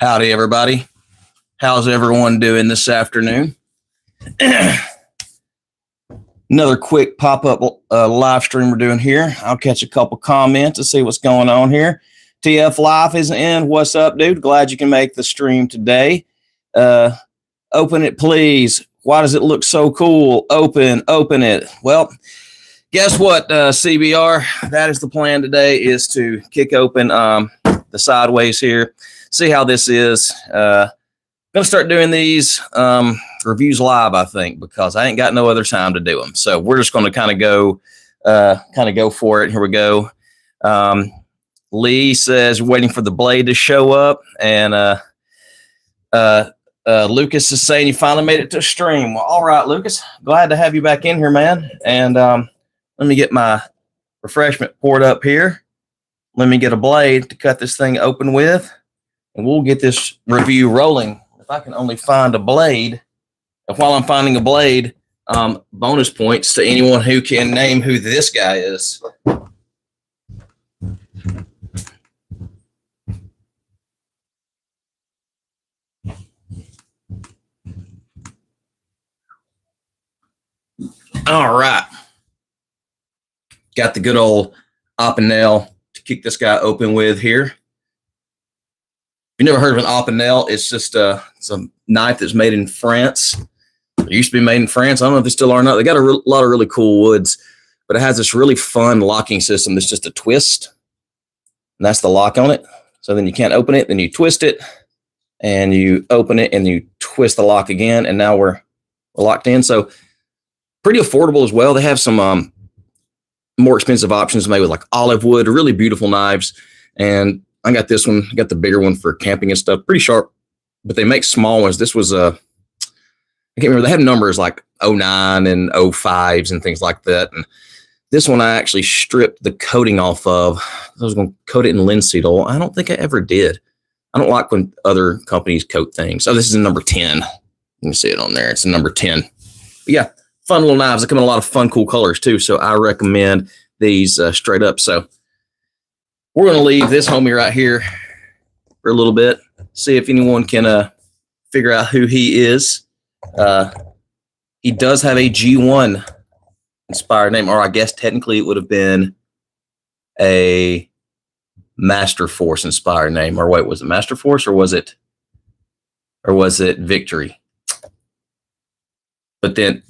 Howdy, everybody. How's everyone doing this afternoon? Another quick pop-up live stream we're doing here. I'll catch a couple comments to see what's going on here. TF Life is in. What's up, dude? Glad you can make the stream today. Open it, please. Why does it look so cool? Open it. Well, guess what, CBR? That is the plan today, is to kick open the sideways here. See how this is. Gonna start doing these reviews live, I think, because I ain't got no other time to do them. So we're just going to kind of go for it. Here we go. Lee says waiting for the blade to show up, and Lucas is saying you finally made it to stream. Well, all right, Lucas, glad to have you back in here, man. And let me get my refreshment poured up here. Let me get a blade to cut this thing open with. And we'll get this review rolling. If I can only find a blade, and while I'm finding a blade, bonus points to anyone who can name who this guy is. All right. Got the good old Opinel to kick this guy open with here. If you never heard of an Opinel, it's just it's a knife that's made in France. It used to be made in France. I don't know if they still are or not. They got a lot of really cool woods, but it has this really fun locking system that's just a twist. And that's the lock on it. So then you can't open it, then you twist it, and you open it, and you twist the lock again, and now we're locked in. So pretty affordable as well. They have some more expensive options made with like olive wood, really beautiful knives. And I got this one. I got the bigger one for camping and stuff. Pretty sharp, but they make small ones. This was I can't remember. They have numbers like 09 and 05s and things like that. And this one I actually stripped the coating off of. I was going to coat it in linseed oil. I don't think I ever did. I don't like when other companies coat things. Oh, this is a number 10. You can see it on there. It's a number 10. But yeah, fun little knives. They come in a lot of fun, cool colors too. So I recommend these straight up. So we're going to leave this homie right here for a little bit. See if anyone can figure out who he is. He does have a G1 inspired name, or I guess technically it would have been a Master Force inspired name. Or wait, was it Master Force or was it Victory? But then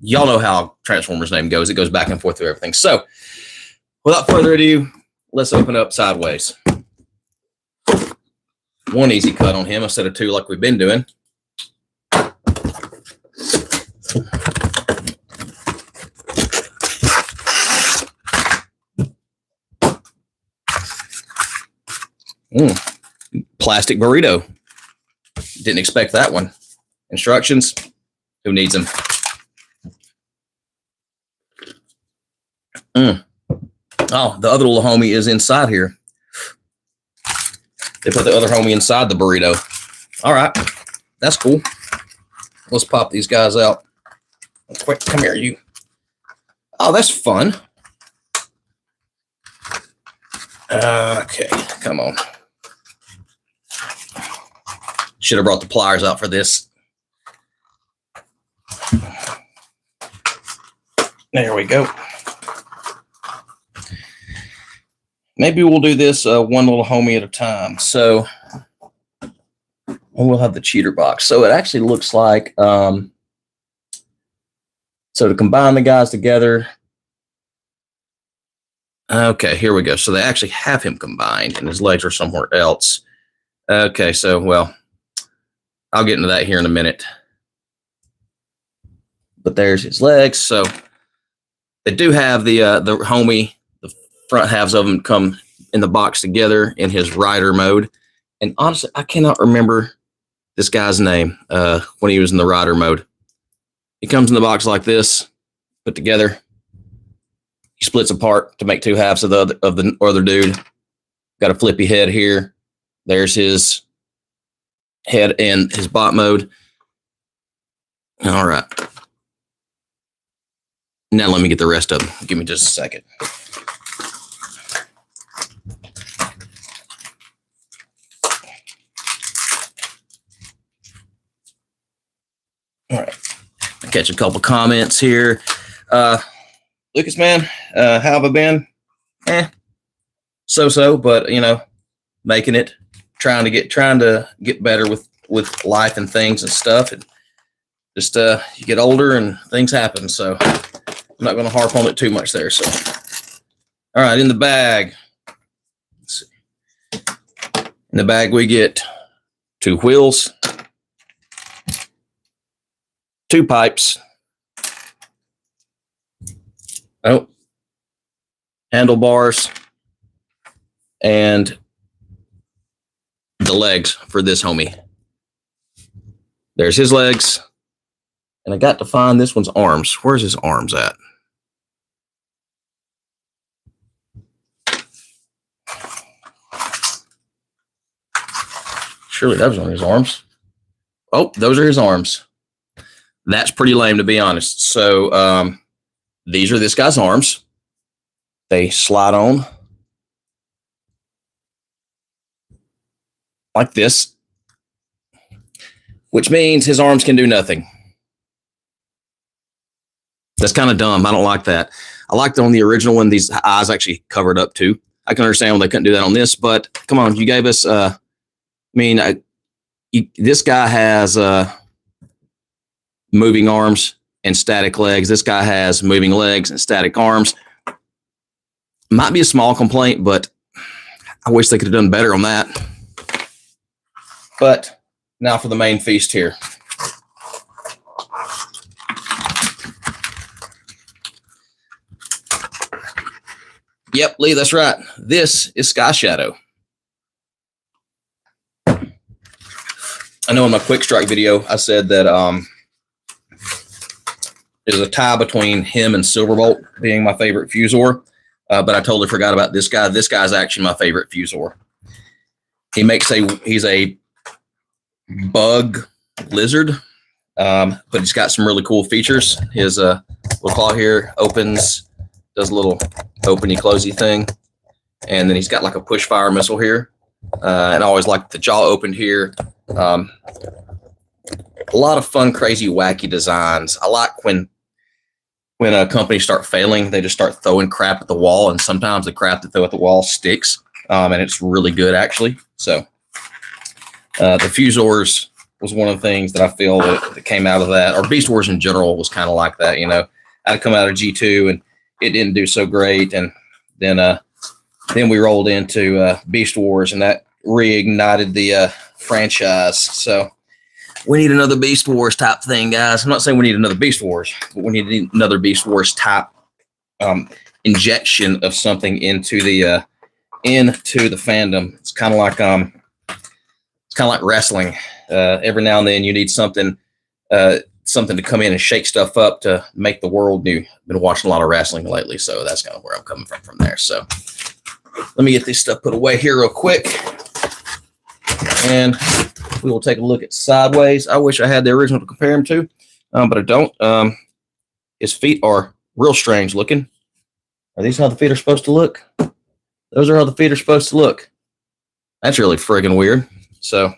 y'all know how Transformers name goes. It goes back and forth through everything. So without further ado, let's open up sideways. One easy cut on him instead of two like we've been doing. Plastic burrito. Didn't expect that one. Instructions. Who needs them? Oh, the other little homie is inside here. They put the other homie inside the burrito. All right. That's cool. Let's pop these guys out. Quick, come here, you. Oh, that's fun. Okay, come on. Should have brought the pliers out for this. There we go. Maybe we'll do this one little homie at a time. So we'll have the cheater box. So it actually looks like, so to combine the guys together. Okay, here we go. So they actually have him combined and his legs are somewhere else. Okay, so, well, I'll get into that here in a minute. But there's his legs. So they do have the homie, front halves of them come in the box together in his rider mode. And honestly, I cannot remember this guy's name when he was in the rider mode. He comes in the box like this, put together. He splits apart to make two halves of the other dude. Got a flippy head here. There's his head and his bot mode. All right. Now let me get the rest of them. Give me just a second. catch a couple comments here. Lucas, man, how have I been? So, but you know, making it, trying to get better with life and things and stuff. And just you get older and things happen. So I'm not going to harp on it too much there. So, all right, in the bag. Let's see. In the bag we get 2 wheels, 2 pipes. Oh, handlebars, and the legs for this homie. There's his legs, and I got to find this one's arms. Where's his arms at? Surely that was on his arms. Oh, those are his arms. That's pretty lame, to be honest. So these are this guy's arms. They slide on like this, which means his arms can do nothing. That's kind of dumb. I don't like that. I liked on the original one, these eyes actually covered up too. I can understand why they couldn't do that on this, but come on, you gave us, this guy has moving arms and static legs. This guy has moving legs and static arms. Might be a small complaint, but I wish they could have done better on that. But now for the main feast here. Yep, Lee, that's right. This is Sky Shadow. I know in my quick strike video, I said that there's a tie between him and Silverbolt being my favorite Fusor, but I totally forgot about this guy. This guy's actually my favorite Fusor. He's a bug lizard, but he's got some really cool features. His little claw here opens, does a little openy closey thing, and then he's got like a push fire missile here. And I always like the jaw opened here. A lot of fun, crazy, wacky designs. I like when companies start failing, they just start throwing crap at the wall, and sometimes the crap they throw at the wall sticks, and it's really good actually. So the Fusors was one of the things that I feel that came out of that, or Beast Wars in general was kind of like that. You know, I'd come out of G2 and it didn't do so great, and then we rolled into Beast Wars, and that reignited the franchise. So we need another Beast Wars type thing, guys. I'm not saying we need another Beast Wars, but we need another Beast Wars type injection of something into the fandom. It's kind of like wrestling. Every now and then you need something to come in and shake stuff up to make the world new. I've been watching a lot of wrestling lately, so that's kind of where I'm coming from there. So let me get this stuff put away here real quick, and we will take a look at Sideways. I wish I had the original to compare him to, but I don't. His feet are real strange looking. Are these how the feet are supposed to look? Those are how the feet are supposed to look. That's really friggin' weird. So,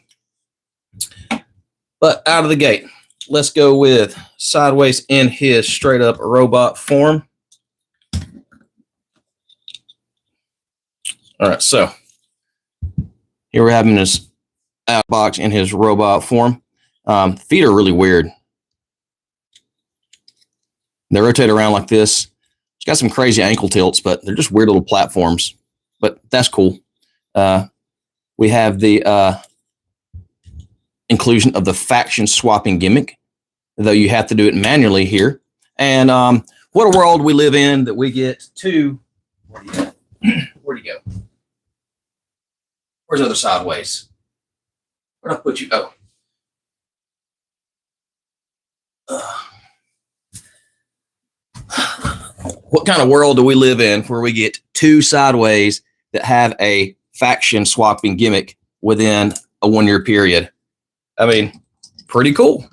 but out of the gate, let's go with Sideways in his straight up robot form. All right, so here we're having his out box in his robot form. Feet are really weird. They rotate around like this. It's got some crazy ankle tilts, but they're just weird little platforms. But that's cool. We have the inclusion of the faction swapping gimmick, though you have to do it manually here. And what a world we live in that we get to. Where'd you go? Where's other Sideways? Where'd I put you? Oh. What kind of world do we live in where we get 2 Sideways that have a faction swapping gimmick within a 1-year period? I mean, pretty cool.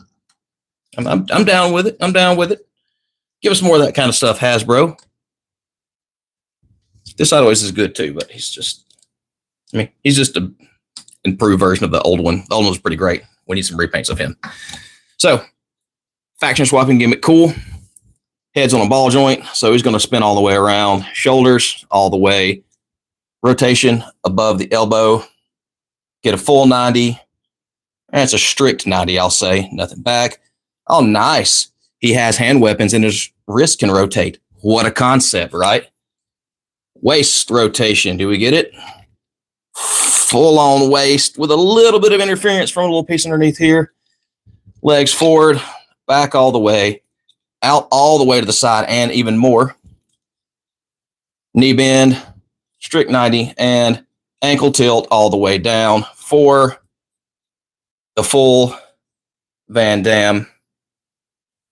I'm down with it. I'm down with it. Give us more of that kind of stuff, Hasbro. This Sideways is good too, but he's just an improved version of the old one. The old one was pretty great. We need some repaints of him. So faction swapping gimmick, cool. Head's on a ball joint, so he's going to spin all the way around. Shoulders all the way. Rotation above the elbow. Get a full 90. That's a strict 90, I'll say. Nothing back. Oh, nice. He has hand weapons and his wrist can rotate. What a concept, right? Waist rotation. Do we get it? Full on waist with a little bit of interference from a little piece underneath here. Legs forward, back all the way, out all the way to the side and even more. Knee bend, strict 90, and ankle tilt all the way down for the full Van Damme.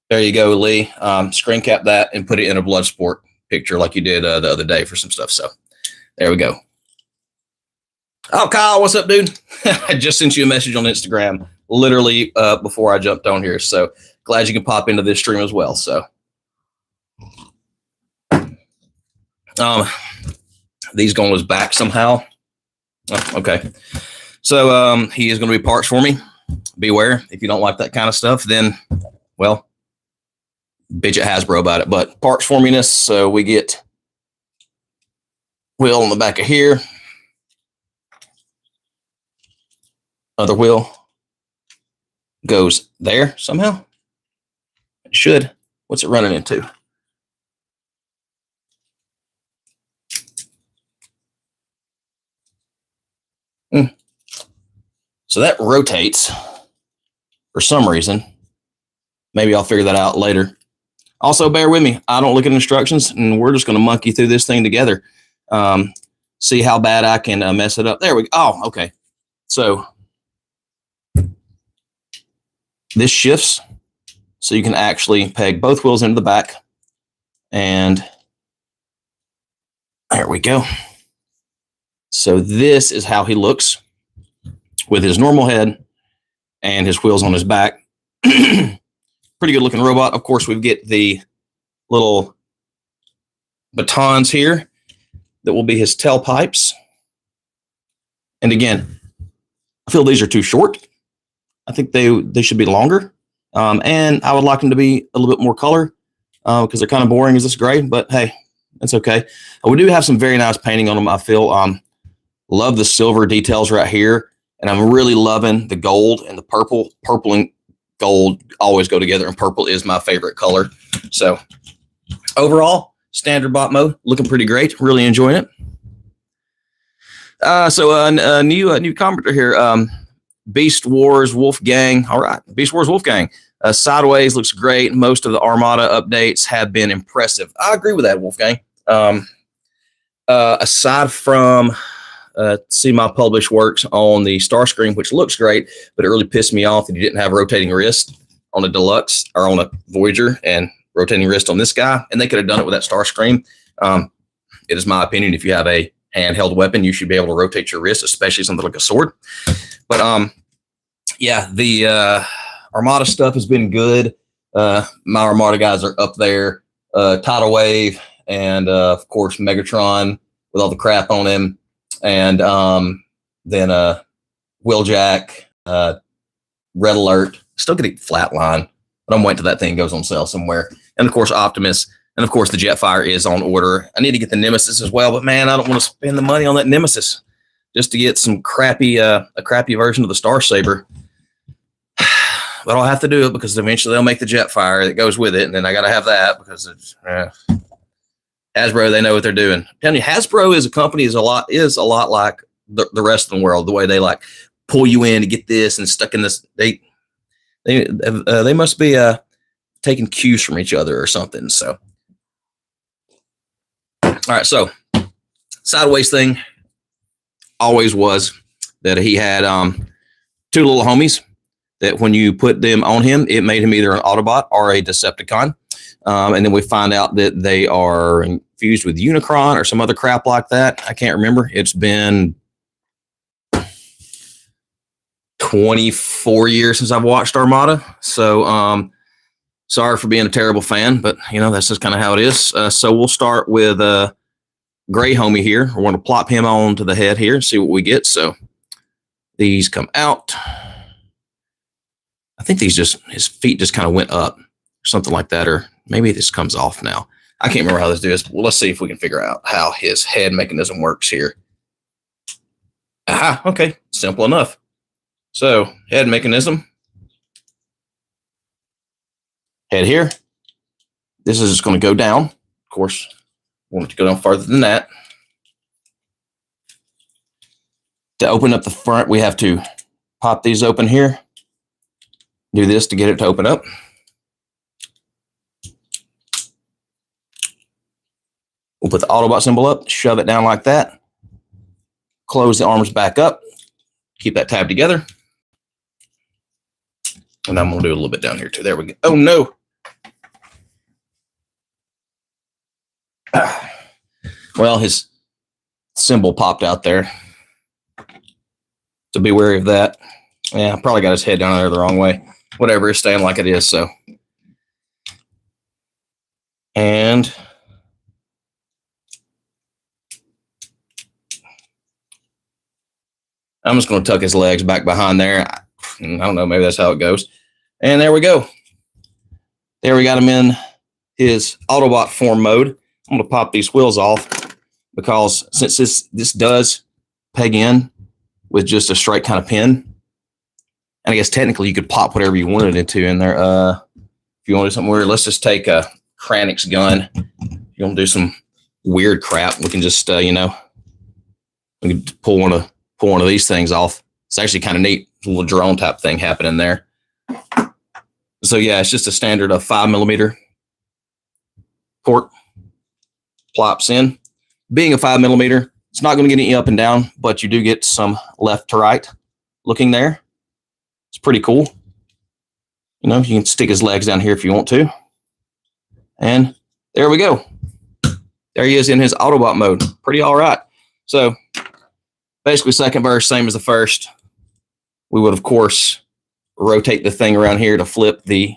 There you go, Lee. Screen cap that and put it in a Bloodsport picture like you did the other day for some stuff. So there we go. Oh, Kyle, what's up, dude? I just sent you a message on Instagram literally before I jumped on here. So glad you can pop into this stream as well. So these going was back somehow. Oh, okay. So he is going to be parts for me. Beware, if you don't like that kind of stuff, then, well, bitch at Hasbro about it. But parts for me-ness, so we get wheel on the back of here. Other wheel goes there somehow. It should. What's it running into? So that rotates for some reason. Maybe I'll figure that out later. Also, bear with me. I don't look at instructions, and we're just going to monkey through this thing together. See how bad I can mess it up. There we go. Oh, okay. So this shifts, so you can actually peg both wheels into the back. And there we go. So this is how he looks with his normal head and his wheels on his back. Pretty good looking robot. Of course, we get the little batons here that will be his tailpipes. And again, I feel these are too short. I think they should be longer. And I would like them to be a little bit more color because they're kind of boring as this gray, but hey, that's okay. We do have some very nice painting on them, I feel. Love the silver details right here. And I'm really loving the gold and the purple. Purple and gold always go together, and purple is my favorite color. So overall, standard bot mode, looking pretty great. Really enjoying it. So a new commenter here. Beast Wars Wolfgang. All right, Beast Wars Wolfgang. Sideways looks great. Most of the Armada updates have been impressive. I agree with that, Wolfgang. Aside from see my published works on the Starscream, which looks great, but it really pissed me off that you didn't have rotating wrist on a Deluxe or on a Voyager and rotating wrist on this guy. And they could have done it with that Starscream. It is my opinion, if you have a handheld weapon, you should be able to rotate your wrist, especially something like a sword. But yeah, the Armada stuff has been good. My Armada guys are up there. Tidal Wave and of course Megatron with all the crap on him. And then Wheeljack, Red Alert, still getting Flatline, but I'm waiting till that thing goes on sale somewhere. And of course Optimus, and of course the Jetfire is on order. I need to get the Nemesis as well, but man, I don't want to spend the money on that Nemesis just to get some crappy, a crappy version of the Star Saber. But I'll have to do it because eventually they'll make the Jetfire that goes with it, and then I got to have that because it's Hasbro. They know what they're doing. I'm telling you, Hasbro is a company is a lot like the rest of the world. The way they like pull you in to get this and stuck in this. They must be taking cues from each other or something. So, all right. So, sideways thing always was that he had two little homies that when you put them on him, it made him either an Autobot or a Decepticon. And then we find out that they are infused with Unicron or some other crap like that. I can't remember. It's been 24 years since I've watched Armada. So sorry for being a terrible fan, but you know, that's just kind of how it is. So we'll start with Gray Homie here. We're going to plop him onto the head here and see what we get. So these come out. I think these his feet just kind of went up. something like that, or maybe this comes off now. I can't remember how this is. Well, let's see if we can figure out how his head mechanism works here. Aha, okay, simple enough. So head mechanism, head here. This is just going to go down. Of course, we want it to go down farther than that. To open up the front, we have to pop these open here. Do this to get it to open up. We'll put the Autobot symbol up, shove it down like that. Close the arms back up. Keep that tab together. And I'm going to do a little bit down here too. There we go. Oh, no. Well, his symbol popped out there. So be wary of that. Yeah, probably got his head down there the wrong way. Whatever, it's staying like it is, so. And I'm just going to tuck his legs back behind there. I don't know, maybe that's how it goes. And there we go. There we got him in his Autobot form mode. I'm going to pop these wheels off because since this does peg in with just a straight kind of pin, and I guess technically you could pop whatever you wanted into in there. If you want to do something weird, let's just take a Kranix gun. If you want to do some weird crap, we can just, we can pull one of these things off. It's actually kind of neat. A little drone type thing happening there. So yeah, it's just a standard of 5mm port. Plops in. Being a 5mm, it's not going to get any up and down, but you do get some left to right looking there. It's pretty cool. You know, you can stick his legs down here if you want to. And there we go. There he is in his Autobot mode. Pretty all right. So basically second verse, same as the first. We would, of course, rotate the thing around here to flip the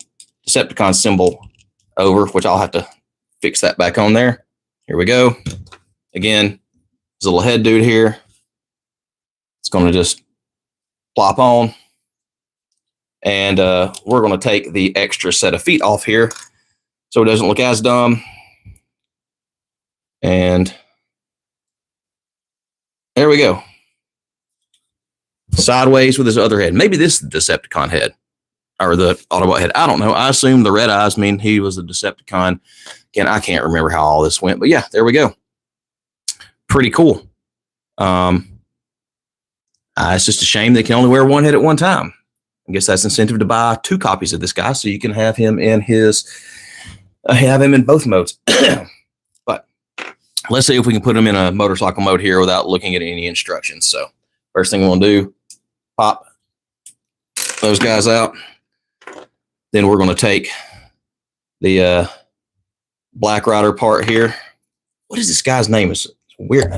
Decepticon symbol over, which I'll have to fix that back on there. Here we go. Again, there's a little head dude here. It's going to just plop on. And we're going to take the extra set of feet off here so it doesn't look as dumb. And there we go. Sideways with his other head. Maybe this is the Decepticon head or the Autobot head. I don't know. I assume the red eyes mean he was a Decepticon. Again, I can't remember how all this went, but yeah, there we go. Pretty cool. It's just a shame they can only wear one head at one time. I guess that's incentive to buy 2 copies of this guy so you can have him in both modes. But let's see if we can put him in a motorcycle mode here without looking at any instructions. So first thing we'll do, pop those guys out. Then we're going to take the Black Rider part here. What is this guy's name? It's weird.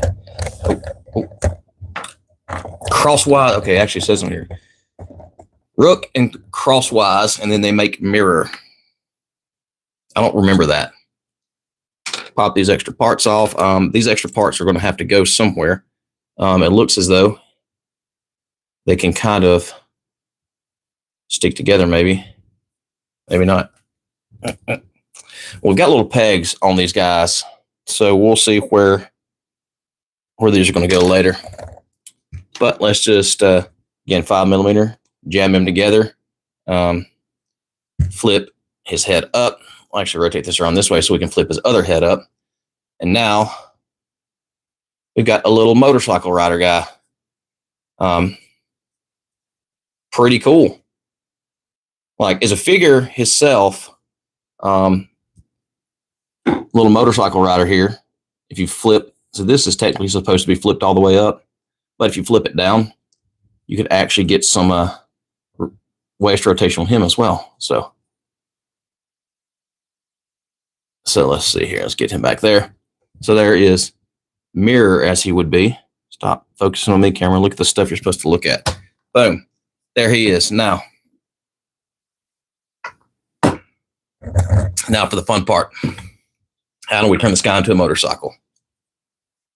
Crosswise. Okay, actually it says on here. Rook and Crosswise, and then they make Mirror. I don't remember that. Pop these extra parts off. These extra parts are going to have to go somewhere. It looks as though they can kind of stick together, maybe. Maybe not. Well, we've got little pegs on these guys, so we'll see where these are going to go later. But let's just, again, 5mm, jam him together, flip his head up. I'll actually rotate this around this way so we can flip his other head up. And now we've got a little motorcycle rider guy. Pretty cool. Like, as a figure himself, little motorcycle rider here. If you flip, so this is technically supposed to be flipped all the way up, but if you flip it down, you could actually get some waist rotation on him as well. So let's see here. Let's get him back there. So there is Mirror as he would be. Stop focusing on me, camera. Look at the stuff you're supposed to look at. Boom. There he is. Now for the fun part. How do we turn this guy into a motorcycle?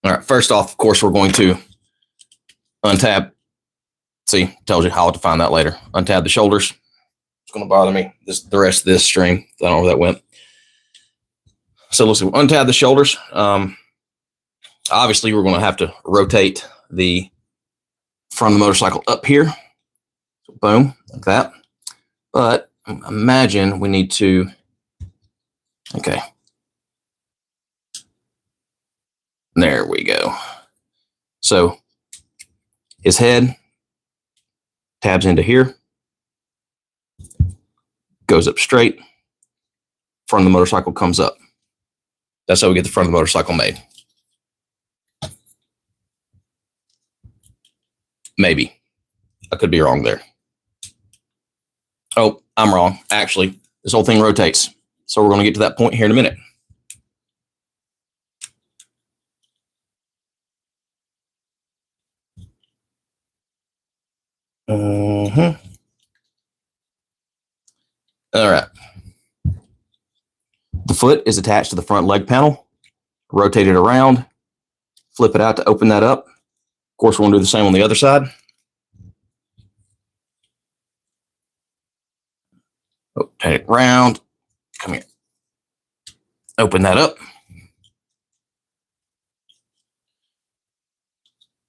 All right. First off, of course, we're going to untab. See, tells you how to find that later. Untab the shoulders. going to bother me the rest of this string. I don't know where that went. So let's see, untab the shoulders. Obviously, we're going to have to rotate the front of the motorcycle up here. So boom, like that. But imagine we need to, okay. There we go. So his head tabs into here, goes up straight, front of the motorcycle comes up. That's how we get the front of the motorcycle made. Maybe. I could be wrong there. Oh, I'm wrong. Actually, this whole thing rotates. So we're going to get to that point here in a minute. All right. The foot is attached to the front leg panel. Rotate it around. Flip it out to open that up. Of course, we're going to do the same on the other side. Rotate it around. Come here. Open that up.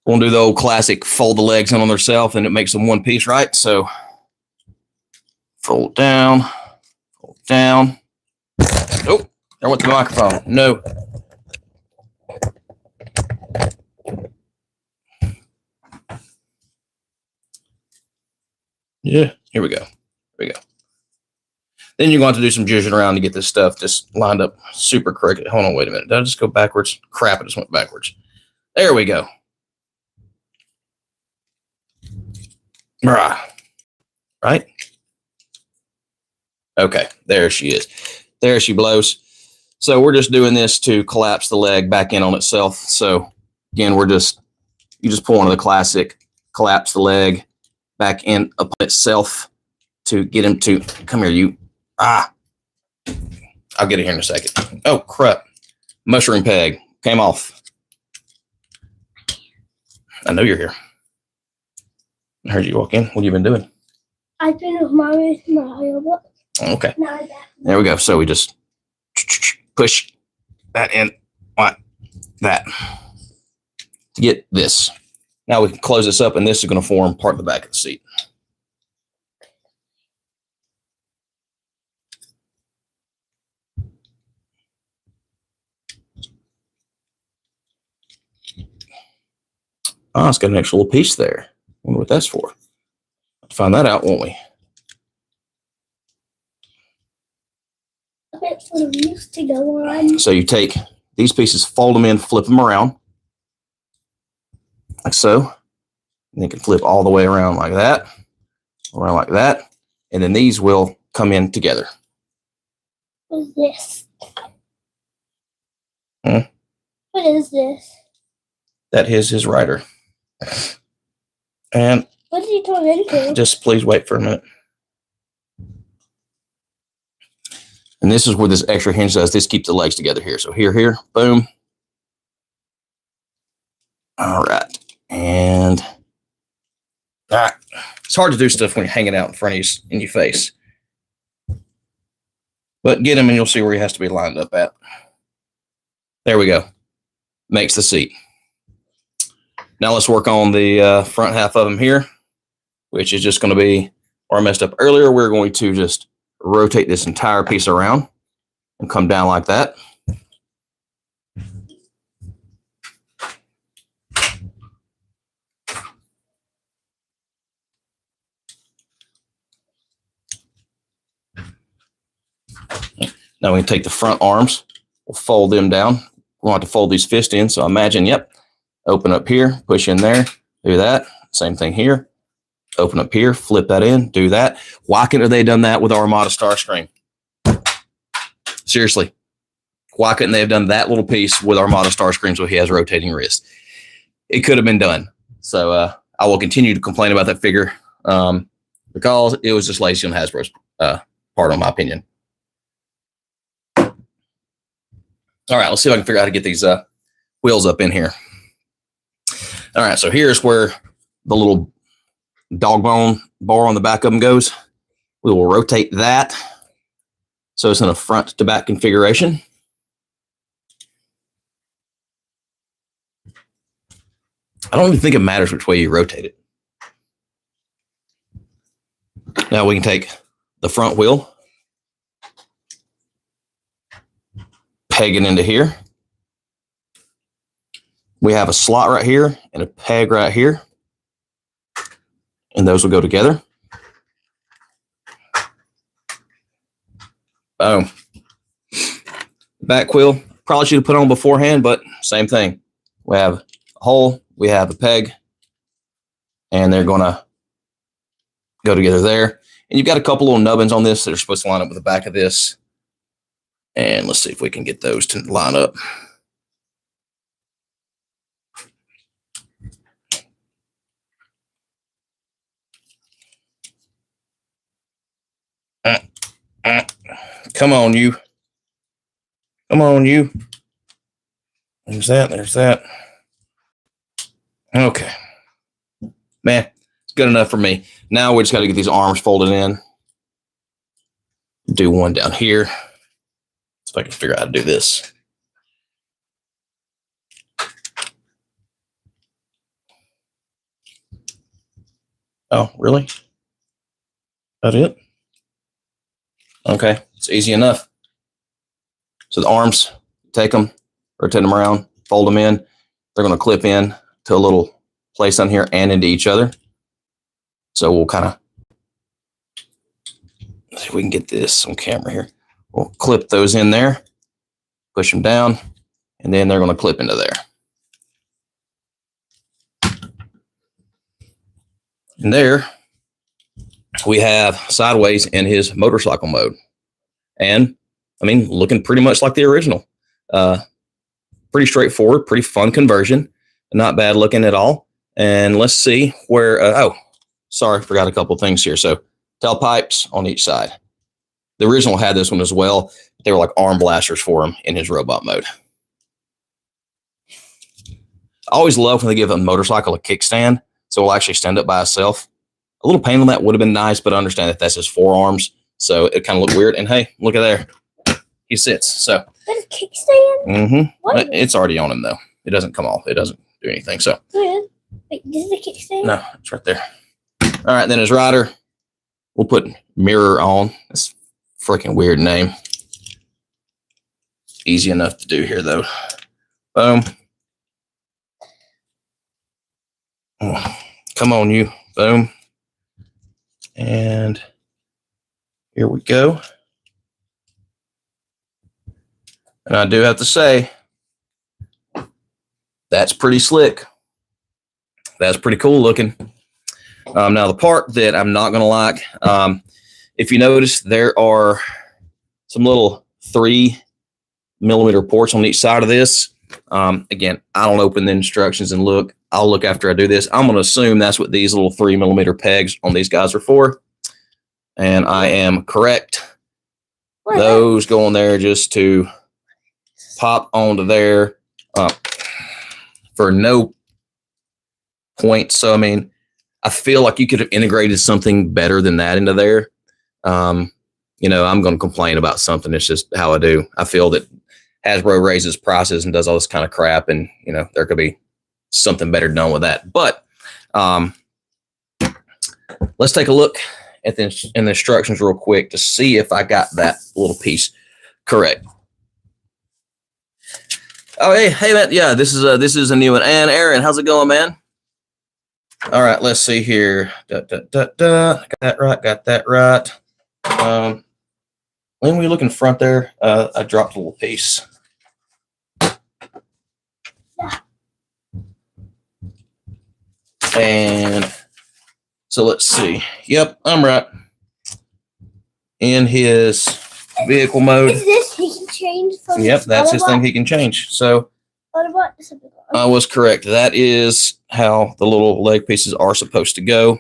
We'll do the old classic fold the legs in on themselves and it makes them one piece, right? So fold down, fold down. Oh, there went the microphone. No. Yeah, here we go. Here we go. Then you're going to have to do some jizzing around to get this stuff just lined up super correctly. Hold on, wait a minute. Did I just go backwards? Crap, it just went backwards. There we go. Right? Okay, there she is. There she blows. So we're just doing this to collapse the leg back in on itself. So again, you just pull one of the classic, collapse the leg back in upon itself to get him to, come here, you. I'll get it here in a second. Oh, crap. Mushroom peg came off. I know you're here. I heard you walk in. What have you been doing? I've been with Mommy with my audiobook. Okay. There we go. So we just push that in like that to get this. Now we can close this up, and this is going to form part of the back of the seat. Oh, it's got an extra little piece there. I wonder what that's for. Let's find that out, won't we? To go on. So you take these pieces, fold them in, flip them around, like so. And you can flip all the way around like that, and then these will come in together. What is this? Hmm? What is this? That is his rider. And what did he turn into? Just please wait for a minute. And this is where this extra hinge does. This keeps the legs together here. So here, boom. All right. And it's hard to do stuff when you're hanging out in front of you in your face. But get him and you'll see where he has to be lined up at. There we go. Makes the seat. Now let's work on the front half of him here, which is just going to be where I messed up earlier. We're going to just rotate this entire piece around and come down like that. Now we can take the front arms, we'll fold them down. We'll have to fold these fists in. So imagine, open up here, push in there, do that. Same thing here. Open up here, flip that in, do that. Why couldn't they have done that with our Armada Starscream? Seriously. Why couldn't they have done that little piece with our Armada Starscream so he has rotating wrist? It could have been done. So I will continue to complain about that figure because it was just lazy on Hasbro's part, in my opinion. All right, let's see if I can figure out how to get these wheels up in here. All right, so here's where the little dog bone bar on the back of them goes. We will rotate that so it's in a front to back configuration. I don't even think it matters which way you rotate it. Now we can take the front wheel, peg it into here. We have a slot right here and a peg right here, and those will go together. Boom. Back wheel, probably should have put on beforehand, but same thing. We have a hole, we have a peg, and they're going to go together there. And you've got a couple little nubbins on this that are supposed to line up with the back of this. And let's see if we can get those to line up. Come on, you. Come on, you. There's that. There's that. Okay. Man, it's good enough for me. Now we just got to get these arms folded in. Do one down here. See if I can figure out how to do this. Oh, really? That it? Okay, it's easy enough. So the arms, take them, rotate them around, fold them in. They're going to clip in to a little place on here and into each other. So we'll kind of, see if we can get this on camera here. We'll clip those in there, push them down, and then they're going to clip into there. And there we have Sideways in his motorcycle mode. And I mean, looking pretty much like the original. Pretty straightforward, pretty fun conversion. Not bad looking at all. And let's see where, oh, sorry, forgot a couple things here. So tailpipes on each side. The original had this one as well. They were like arm blasters for him in his robot mode. I always love when they give a motorcycle a kickstand, so it'll actually stand up by itself. A little pain on that would have been nice, but I understand that that's his forearms, so it kind of looked weird. And hey, look at there. He sits. So There's a kickstand? It's already on him, though. It doesn't come off. It doesn't do anything. So Wait, this is a kickstand? no, it's right there. All right, then his rider, we'll put mirror on. That's a freaking weird name. Easy enough to do here, though. Boom. Oh, come on, you. Boom. And here we go. And I do have to say, that's pretty slick. That's pretty cool looking. Now, the part that I'm not going to like, if you notice, there are some little 3mm ports on each side of this. Again, I don't open the instructions and look. I'll look after I do this. I'm going to assume that's what these little 3mm pegs on these guys are for. And I am correct. Those go on there just to pop onto there for no point. So, I mean, I feel like you could have integrated something better than that into there. You know, I'm going to complain about something. It's just how I do. I feel that Hasbro raises prices and does all this kind of crap, and, you know, there could be something better done with that. But let's take a look at the instructions real quick to see if I got that little piece correct. Oh, hey, man. Yeah, this is a new one. And Aaron, how's it going, man? All right, let's see here. Got that right. When we look in front there, I dropped a little piece. And so let's see. Yep, I'm right. In his vehicle mode. Is this he can change from? Yep, that's his thing he can change. So I was correct. That is how the little leg pieces are supposed to go.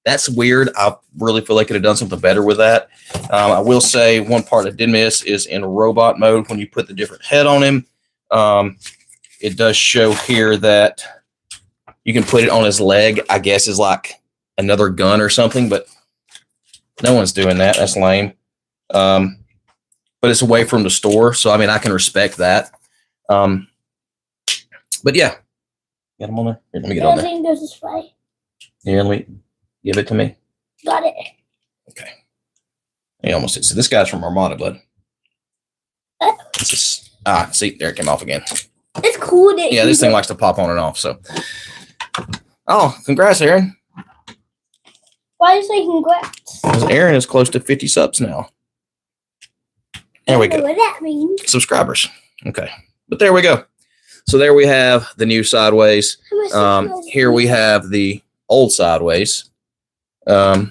That's weird. I really feel like I could have done something better with that. I will say one part I did miss is in robot mode when you put the different head on him. It does show here that you can put it on his leg, I guess is like another gun or something, but No one's doing that. That's lame. But it's away from the store, so I mean I can respect that. But yeah, get them on there. Here, let me get on there. Everything goes this way. Here, let me give it to me. Got it. Okay. He almost did. So this guy's from Armada, bud. This is see, there it came off again. It's cool that Yeah, this thing likes to pop on and off. So, oh, congrats, Aaron. Why is it congrats? Because Aaron is close to 50 subs now. There we I don't go. know what that means. Subscribers. Okay, but there we go. So there we have the new Sideways. How much Here we have the old Sideways. So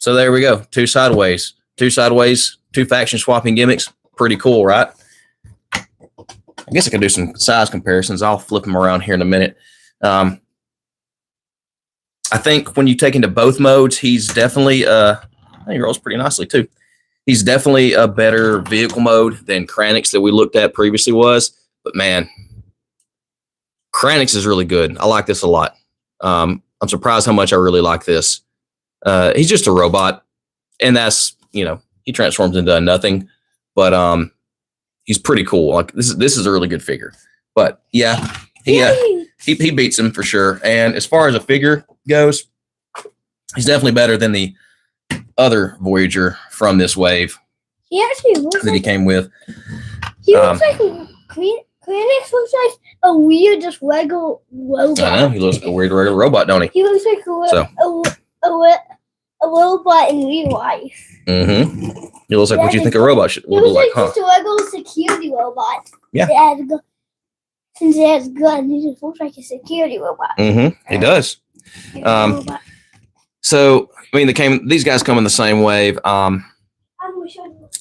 there we go. Two Sideways, two faction swapping gimmicks. Pretty cool, right? I guess I can do some size comparisons. I'll flip them around here in a minute. I think when you take into both modes, he's definitely he rolls pretty nicely too. He's definitely a better vehicle mode than Kranix that we looked at previously was. But man, Kranix is really good. I like this a lot. I'm surprised how much I really like this. He's just a robot, and that's, he transforms into nothing. But he's pretty cool. Like this is a really good figure. But yeah, he beats him for sure. And as far as a figure goes, he's definitely better than the other Voyager from this wave He actually looks that he like came with. he looks like Kranix looks like a weird, just regular robot. I know he looks like a weird regular robot, don't he? He looks like a robot in real life. Mm-hmm. He looks like what you think a robot should He would look looks like, like huh? just a regular security robot. Yeah. Since it has a gun, he just looks like a security robot. Mm-hmm. He does. Robot. So I mean, these guys come in the same wave.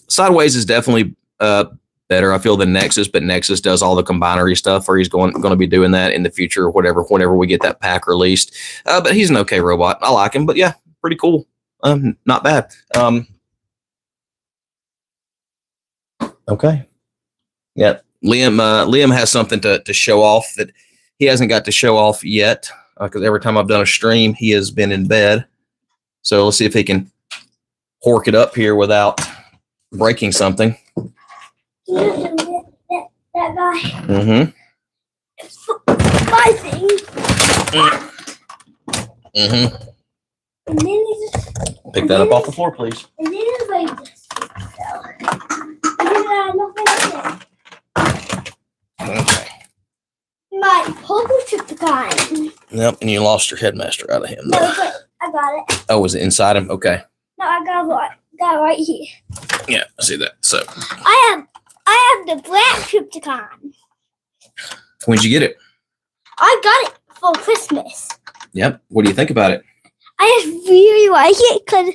Sideways is definitely better, I feel, than Nexus, but Nexus does all the combinery stuff, or he's going to be doing that in the future, whenever we get that pack released. But he's an okay robot. I like him, but yeah, pretty cool. Not bad. Okay. Yeah, Liam has something to show off that he hasn't got to show off yet, because every time I've done a stream, he has been in bed. So let's see if he can hork it up here without breaking something. That guy. Mm-hmm. My thing. Mm-hmm. And then he just. Pick that up off the floor, please. And then it's like this. So. And then nothing there. Okay. My Pogo Triptychon. Yep, and you lost your headmaster out of him. No, but I got it. Oh, was it inside him? Okay. No, I got it right here. Yeah, I see that. So, I have the black Triptychon. when'd you get it? I got it for Christmas. Yep. What do you think about it? I just really like it because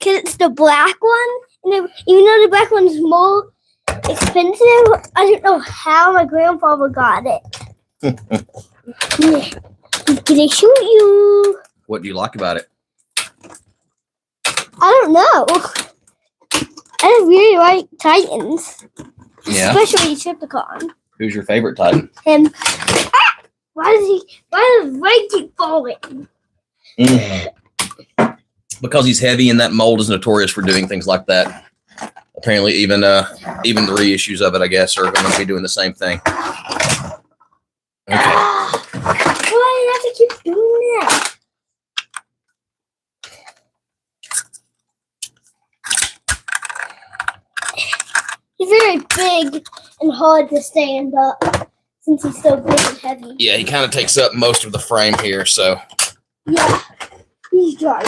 it's the black one. And even though the black one's more expensive, I don't know how my grandfather got it. Yeah. He's gonna shoot you. What do you like about it? I don't know. I just really like Titans. Yeah. Especially Triptychon. Who's your favorite Titan? Him. Ah! Why does Ray keep falling? Because he's heavy, and that mold is notorious for doing things like that. Apparently, even the reissues of it, I guess, are going to be doing the same thing. Okay. Why do you have to keep doing that? He's very big and hard to stand up since he's so big and heavy. Yeah, he kind of takes up most of the frame here, so. Yeah, he's dry.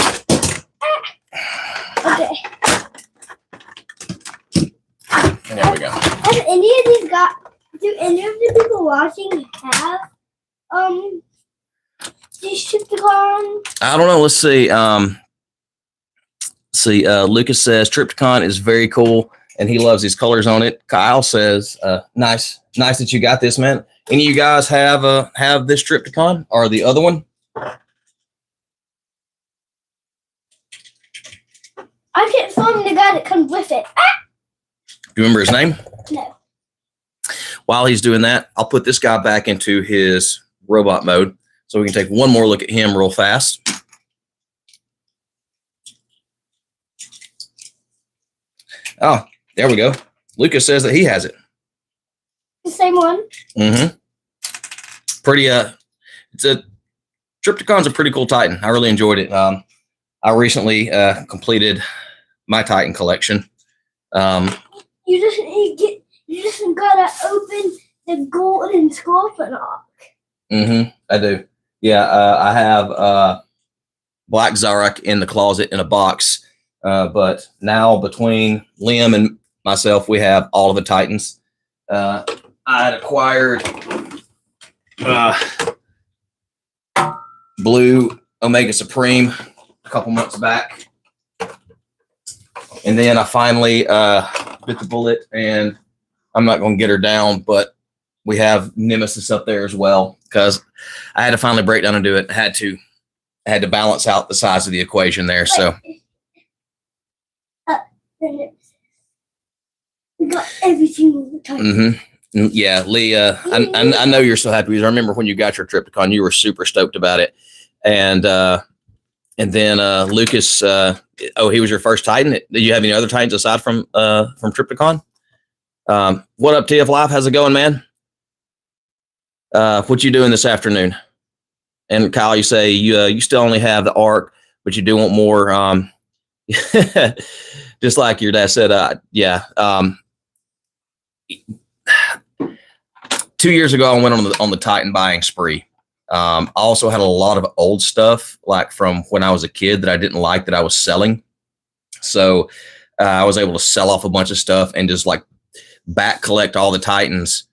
Okay. And there we go. Have any of these do any of the people watching have these Triptychon? I don't know. Let's see. Lucas says Triptychon is very cool, and he loves these colors on it. Kyle says, nice that you got this, man. Any of you guys have this Triptychon or the other one? I can't find the guy that comes with it. Ah! Do you remember his name? No. While he's doing that, I'll put this guy back into his robot mode so we can take one more look at him real fast. Oh, there we go. Lucas says that he has it. The same one. Mm-hmm. Pretty, Triptychon's a pretty cool Titan. I really enjoyed it. I recently completed my Titan collection. You just gotta open the golden Scorponok. Mm-hmm. I do. Yeah, I have Black Zarak in the closet in a box. But now between Liam and myself, we have all of the Titans. I had acquired Blue Omega Supreme a couple months back. And then I finally bit the bullet, and I'm not going to get her down, but we have Nemesis up there as well because I had to finally break down and do it. I had to balance out the size of the equation there. So We got every single time. Yeah, Lee, I know you're so happy because I remember when you got your Trypticon, you were super stoked about it. And then Lucas, he was your first Titan. Did you have any other Titans aside from Trypticon? What up, TF Live? How's it going, man? What you doing this afternoon? And Kyle, you say you still only have the Arc, but you do want more. Just like your dad said, yeah. 2 years ago, I went on the Titan buying spree. I also had a lot of old stuff, like from when I was a kid that I didn't like that I was selling. So I was able to sell off a bunch of stuff and just like back collect all the Titans.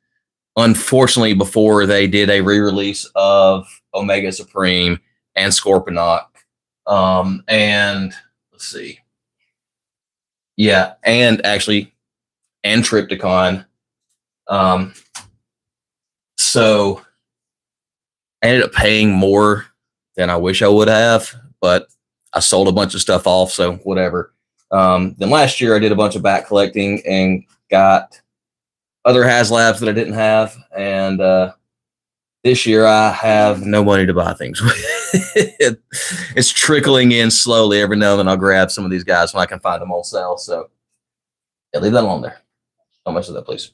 Unfortunately, before they did a re-release of Omega Supreme and Scorponok, and let's see, yeah, and Trypticon. So I ended up paying more than I wish I would have, but I sold a bunch of stuff off, so whatever. Then last year I did a bunch of back collecting and got other HasLabs that I didn't have, and this year I have no money to buy things with. It's trickling in slowly. Every now and then I'll grab some of these guys when I can find them on sale. So yeah, leave that alone there. Don't mess with that, please.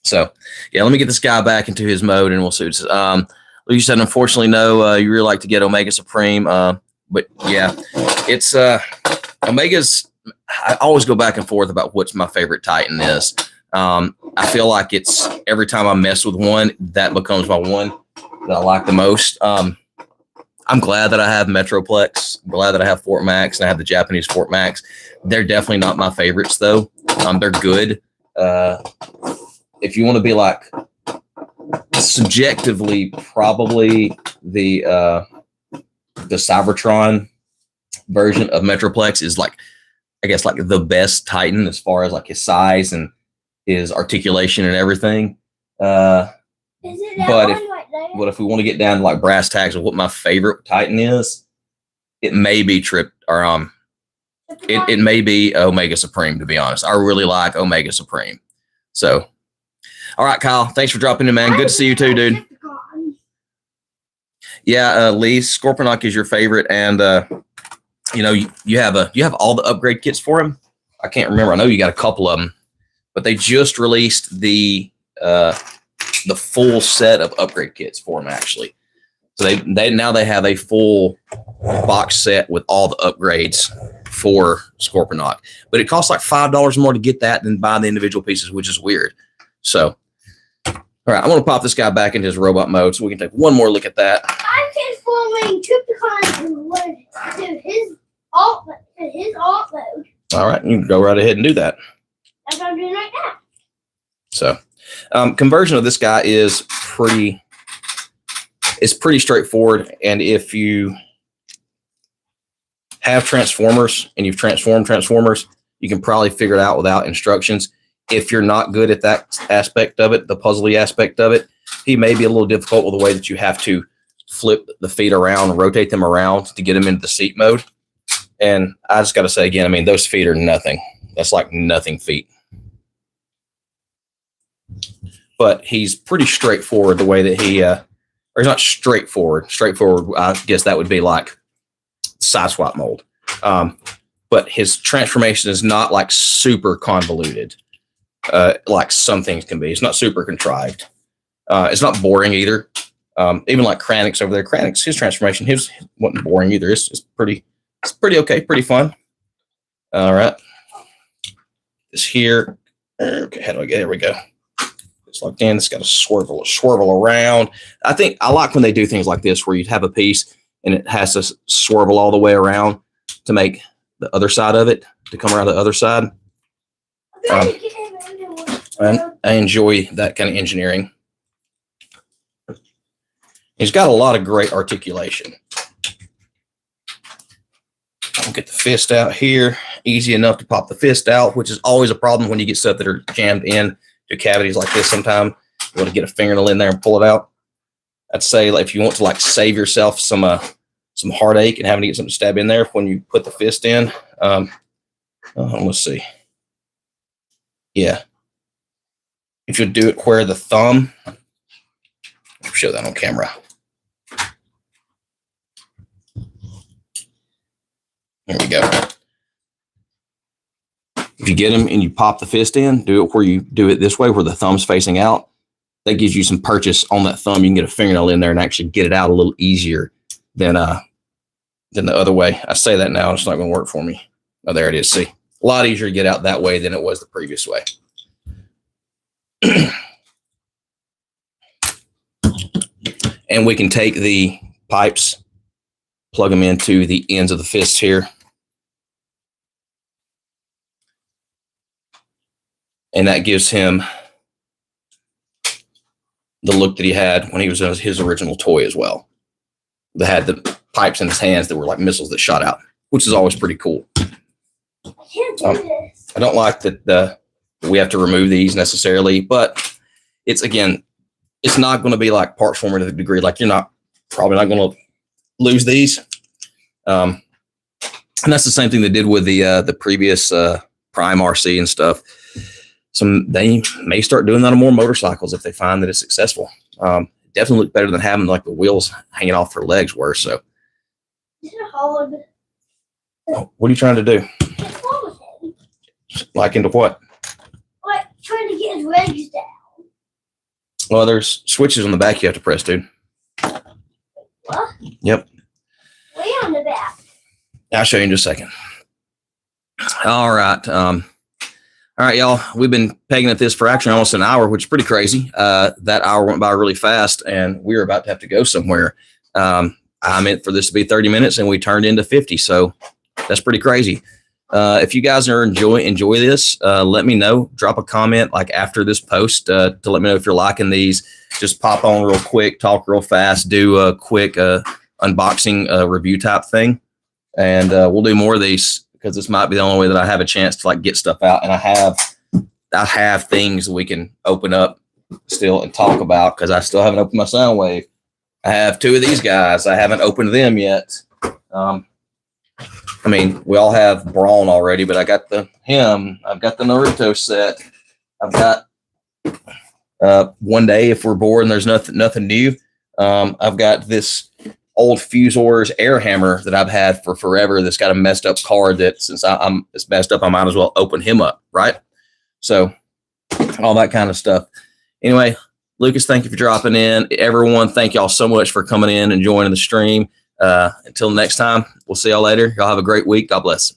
So yeah, let me get this guy back into his mode and we'll see. You said, unfortunately, no, you really like to get Omega Supreme. But yeah, it's Omega's. I always go back and forth about what's my favorite Titan is. I feel like it's every time I mess with one, that becomes my one that I like the most. I'm glad that I have Metroplex. I'm glad that I have Fort Max and I have the Japanese Fort Max. They're definitely not my favorites though. They're good. If you want to be like subjectively, probably the Cybertron version of Metroplex is like, I guess, like the best Titan as far as like his size and his articulation and everything. Is it that but one right there? But if we want to get down to like brass tacks of what my favorite Titan is, it may be it may be Omega Supreme, to be honest. I really like Omega Supreme. So, all right, Kyle, thanks for dropping in, man. Good to see you too, dude. Yeah, Lee, Scorponok is your favorite, and you have all the upgrade kits for him. I can't remember. I know you got a couple of them, but they just released the full set of upgrade kits for him, actually. So they now have a full box set with all the upgrades for Scorponok, but it costs like $5 more to get that than buy the individual pieces, which is weird. So, all right, I'm going to pop this guy back into his robot mode so we can take one more look at that. I'm transforming Trypticon to his alt mode. All right, you can go right ahead and do that. That's what I'm doing right now. So, conversion of this guy is pretty straightforward. And if you have Transformers and you've transformed Transformers, you can probably figure it out without instructions. If you're not good at that aspect of it, the puzzly aspect of it, he may be a little difficult with the way that you have to flip the feet around and rotate them around to get them into the seat mode. And I just got to say again, I mean, those feet are nothing. That's like nothing feet. But he's pretty straightforward the way that he, or he's not straightforward. Straightforward, I guess that would be like side swap mold. but his transformation is not like super convoluted, like some things can be. It's not super contrived. It's not boring either. Even like Kranix over there, Kranix, his transformation, his wasn't boring either. It's pretty okay, pretty fun. All right. This here. Okay, how do I get? There we go. It's locked in. It's got to swivel around. I think I like when they do things like this, where you'd have a piece and it has to swivel all the way around to make the other side of it to come around the other side. And I enjoy that kind of engineering. He's got a lot of great articulation. I'll get the fist out here. Easy enough to pop the fist out, which is always a problem when you get stuff that are jammed in to cavities like this. Sometimes you want to get a fingernail in there and pull it out. I'd say, like, if you want to like save yourself some heartache and having to get something to stab in there when you put the fist in. Let's see. Yeah. If you do it where the thumb, I'll show that on camera. There we go. If you get them and you pop the fist in, do it where you do it this way, where the thumb's facing out. That gives you some purchase on that thumb. You can get a fingernail in there and actually get it out a little easier than the other way. I say that now, it's not going to work for me. Oh, there it is. See, a lot easier to get out that way than it was the previous way. And we can take the pipes, plug them into the ends of the fists here. And that gives him the look that he had when he was in his original toy as well. They had the pipes in his hands that were like missiles that shot out, which is always pretty cool. I can't do this. I don't like that we have to remove these necessarily, but it's, again, it's not going to be like parts former to the degree, like you're probably not going to lose these. And that's the same thing they did with the previous Prime RC and stuff. They may start doing that on more motorcycles if they find that it's successful. Definitely look better than having like the wheels hanging off their legs were. So, Oh, what are you trying to do? Like into what? Like trying to get his legs down. Well, there's switches on the back you have to press, dude. What? Yep. Way on the back. I'll show you in just a second. All right. All right, y'all. We've been pegging at this for actually almost an hour, which is pretty crazy. That hour went by really fast, and we were about to have to go somewhere. I meant for this to be 30 minutes, and we turned into 50. So that's pretty crazy. If you guys are enjoy this, let me know. Drop a comment like after this post to let me know if you're liking these. Just pop on real quick, talk real fast, do a quick unboxing review type thing, and we'll do more of these because this might be the only way that I have a chance to like get stuff out. And I have things that we can open up still and talk about because I still haven't opened my Soundwave. I have two of these guys. I haven't opened them yet. I mean, we all have Braun already, but I got I've got the Naruto set. I've got One Day If We're Bored and There's Nothing New. I've got this old Fusors air hammer that I've had for forever that's got a messed up card that since it's messed up, I might as well open him up, right? So all that kind of stuff. Anyway, Lucas, thank you for dropping in. Everyone, thank y'all so much for coming in and joining the stream. Until next time, we'll see y'all later. Y'all have a great week. God bless.